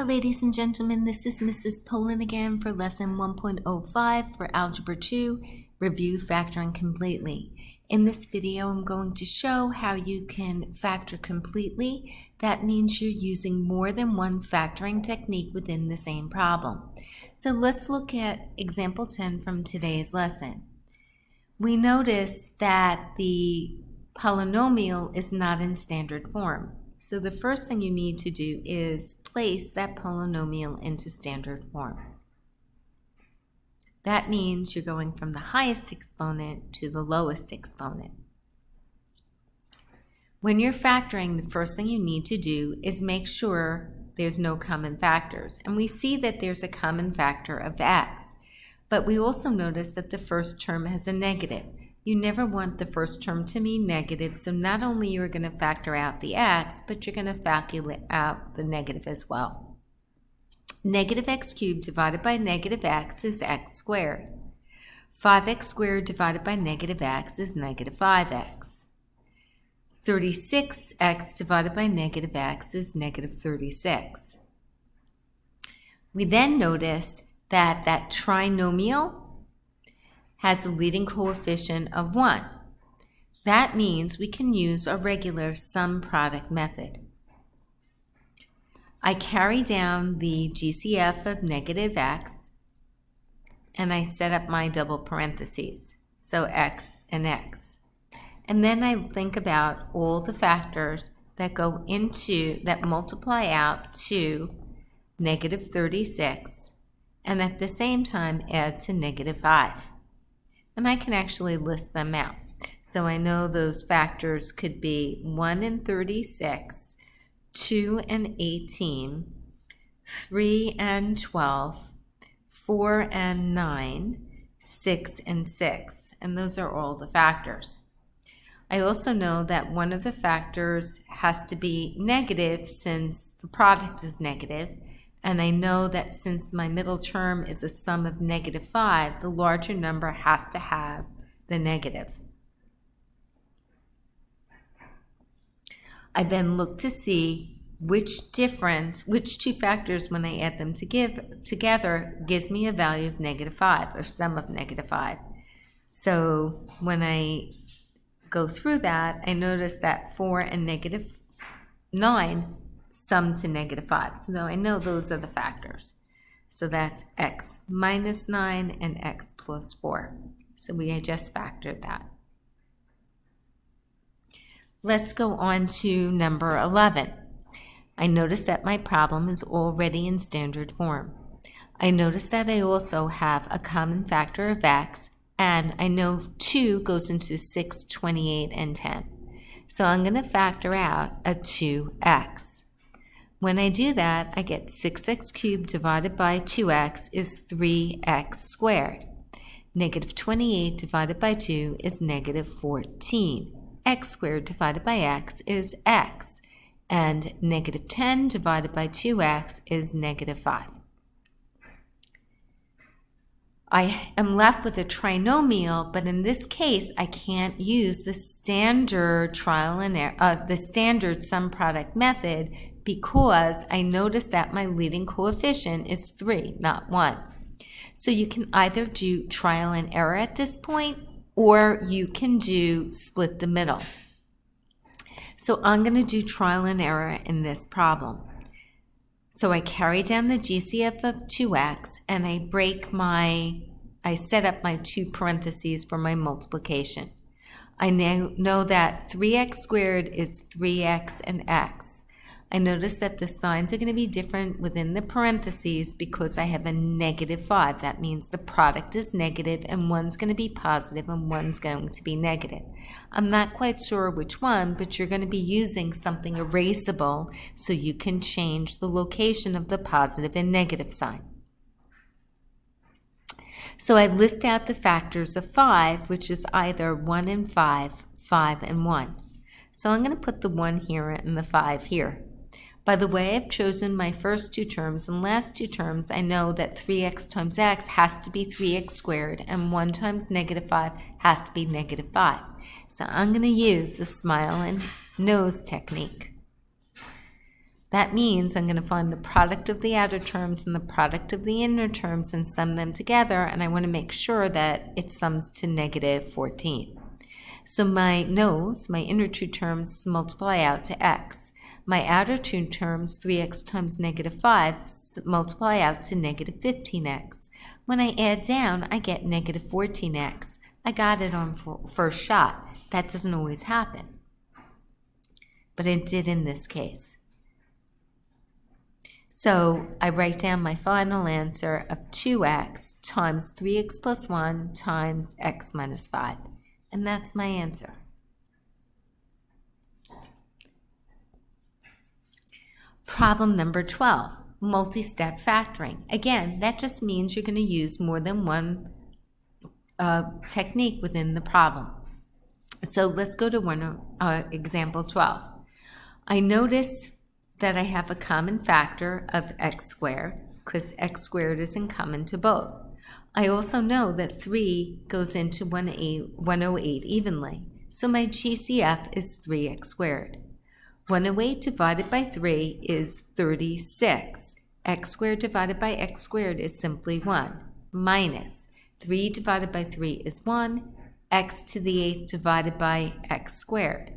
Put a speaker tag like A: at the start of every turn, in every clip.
A: Hi ladies and gentlemen, this is Mrs. Poland again for lesson 1.05 for Algebra 2, Review Factoring Completely. In this video, I'm going to show how you can factor completely. That means you're using more than one factoring technique within the same problem. So let's look at example 10 from today's lesson. We notice that the polynomial is not in standard form. So the first thing you need to do is place that polynomial into standard form. That means you're going from the highest exponent to the lowest exponent. When you're factoring, the first thing you need to do is make sure there's no common factors. And we see that there's a common factor of x. But we also notice that the first term has a negative. You never want the first term to be negative, so not only you're going to factor out the x, but you're going to factor out the negative as well. Negative x cubed divided by negative x is x squared. 5x squared divided by negative x is negative 5x. 36x divided by negative x is negative 36. We then notice that that trinomial has a leading coefficient of 1. That means we can use a regular sum product method. I carry down the GCF of negative x, and I set up my double parentheses, so x and x. And then I think about all the factors that go into, that multiply out to negative 36, and at the same time add to negative 5. And I can actually list them out. So I know those factors could be 1 and 36, 2 and 18, 3 and 12, 4 and 9, 6 and 6. And those are all the factors. I also know that one of the factors has to be negative since the product is negative. And I know that since my middle term is a sum of negative 5, the larger number has to have the negative. I then look to see which two factors, when I add them together, gives me a value of negative 5, or sum of negative 5. So when I go through that, I notice that 4 and negative 9 sum to negative 5. So I know those are the factors. So that's x minus 9 and x plus 4. So we just factored that. Let's go on to number 11. I notice that my problem is already in standard form. I notice that I also have a common factor of x, and I know 2 goes into 6, 28, and 10. So I'm going to factor out a 2x. When I do that, I get 6x cubed divided by 2x is 3x squared. Negative 28 divided by 2 is negative 14. X squared divided by x is x. And negative 10 divided by 2x is negative 5. I am left with a trinomial, but in this case, I can't use the standard the standard sum product method, because I notice that my leading coefficient is 3, not 1. So you can either do trial and error at this point, or you can do split the middle. So I'm going to do trial and error in this problem. So I carry down the GCF of 2x, and I set up my two parentheses for my multiplication. I now know that 3x squared is 3x and x. I notice that the signs are going to be different within the parentheses because I have a negative 5. That means the product is negative, and one's going to be positive and one's going to be negative. I'm not quite sure which one, but you're going to be using something erasable so you can change the location of the positive and negative sign. So I list out the factors of 5, which is either 1 and 5, 5 and 1. So I'm going to put the 1 here and the 5 here. By the way I've chosen my first two terms and last two terms, I know that 3x times x has to be 3x squared, and 1 times negative 5 has to be negative 5. So I'm going to use the smile and nose technique. That means I'm going to find the product of the outer terms and the product of the inner terms and sum them together, and I want to make sure that it sums to negative 14. So my inner two terms, multiply out to x. My outer two terms, 3x times negative 5, multiply out to negative 15x. When I add down, I get negative 14x. I got it on first shot. That doesn't always happen, but it did in this case. So I write down my final answer of 2x times 3x plus 1 times x minus 5. And that's my answer. Problem number 12, multi-step factoring. Again, that just means you're going to use more than one technique within the problem. So let's go to example 12. I notice that I have a common factor of x squared because x squared is in common to both. I also know that 3 goes into 108 evenly, so my GCF is 3x squared. 108 divided by 3 is 36. X squared divided by x squared is simply 1, minus 3 divided by 3 is 1, x to the 8th divided by x squared.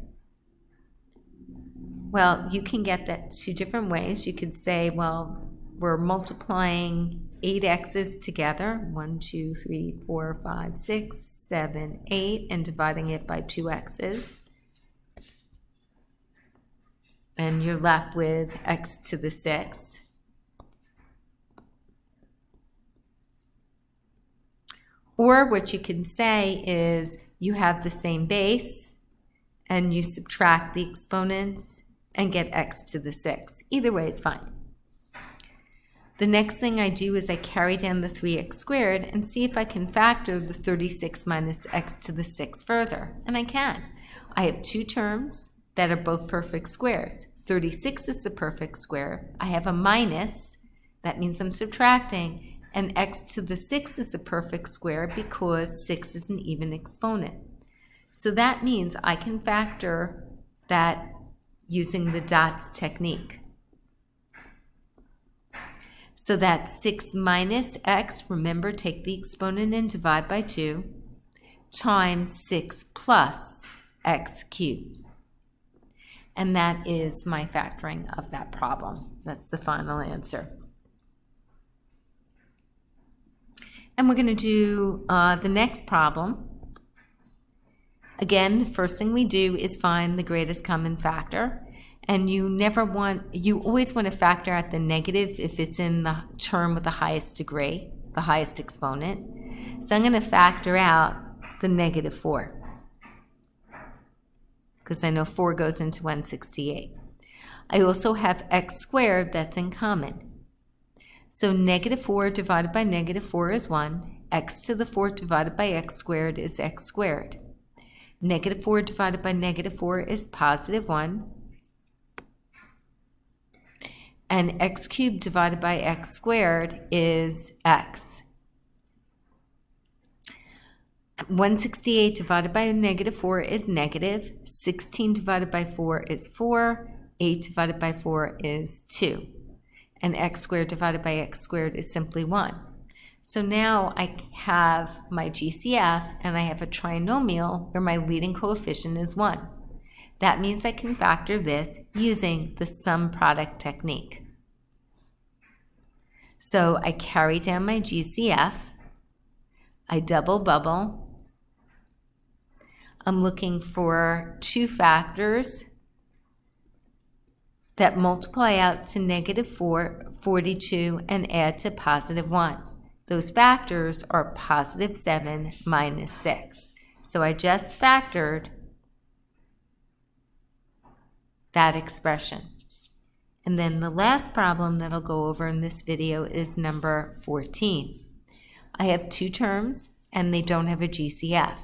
A: Well, you can get that two different ways. You could say, well, we're multiplying 8 x's together, 1, 2, 3, 4, 5, 6, 7, 8, and dividing it by 2 x's. And you're left with x to the 6th. Or what you can say is you have the same base and you subtract the exponents and get x to the 6th. Either way is fine. The next thing I do is I carry down the 3x squared and see if I can factor the 36 minus x to the 6th further. And I can. I have two terms that are both perfect squares. 36 is the perfect square. I have a minus, that means I'm subtracting, and x to the 6th is a perfect square because 6 is an even exponent. So that means I can factor that using the dots technique. So that's 6 minus x, remember, take the exponent and divide by 2, times 6 plus x cubed. And that is my factoring of that problem. That's the final answer. And we're going to do the next problem. Again, the first thing we do is find the greatest common factor. And you always want to factor out the negative if it's in the term with the highest degree, the highest exponent. So I'm going to factor out the negative 4. Because I know 4 goes into 168. I also have x squared that's in common. So negative 4 divided by negative 4 is 1. X to the 4th divided by x squared is x squared. Negative 4 divided by negative 4 is positive 1. And x cubed divided by x squared is x. 168 divided by negative 4 is negative. 16 divided by 4 is 4. 8 divided by 4 is 2. And x squared divided by x squared is simply 1. So now I have my GCF and I have a trinomial where my leading coefficient is 1. That means I can factor this using the sum product technique. So I carry down my GCF. I double bubble. I'm looking for two factors that multiply out to negative 4, 42, and add to positive 1. Those factors are positive 7 minus 6. So I just factored that expression. And then the last problem that I'll go over in this video is number 14. I have two terms and they don't have a GCF.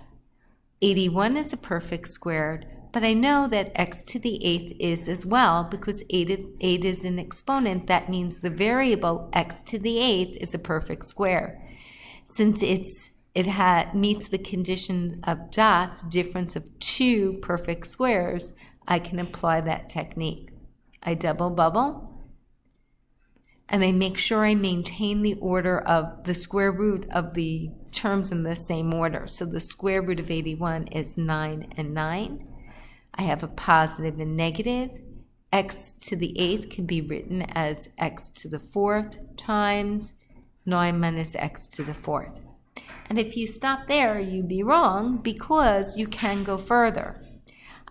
A: 81 is a perfect squared, but I know that x to the 8th is as well because 8 is an exponent. That means the variable x to the 8th is a perfect square. Since it meets the condition of dots, difference of two perfect squares, I can apply that technique. I double bubble, and I make sure I maintain the order of the square root of the terms in the same order. So the square root of 81 is 9 and 9. I have a positive and negative. X to the 8th can be written as x to the 4th times 9 minus x to the 4th. And if you stop there, you'd be wrong, because you can go further.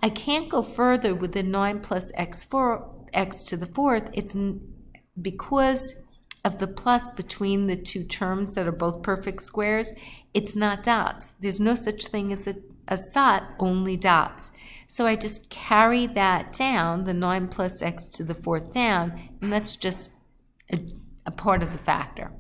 A: I can't go further with the 9 plus x to the 4th. It's because of the plus between the two terms that are both perfect squares. It's not dots. There's no such thing as a dot, only dots. So I just carry that down, the 9 plus x to the 4th down, and that's just a part of the factor.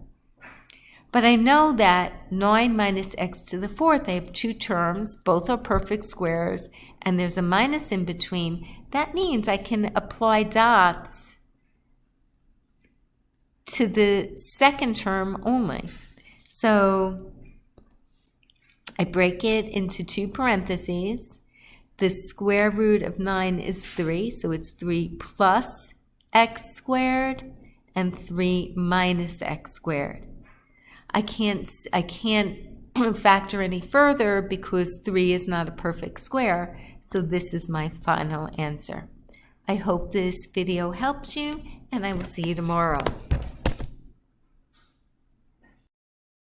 A: But I know that 9 minus x to the 4th, I have two terms, both are perfect squares, and there's a minus in between. That means I can apply dots to the second term only. So I break it into two parentheses. The square root of 9 is 3, so it's 3 plus x squared and 3 minus x squared. I can't factor any further because 3 is not a perfect square, so this is my final answer. I hope this video helps you, and I will see you tomorrow.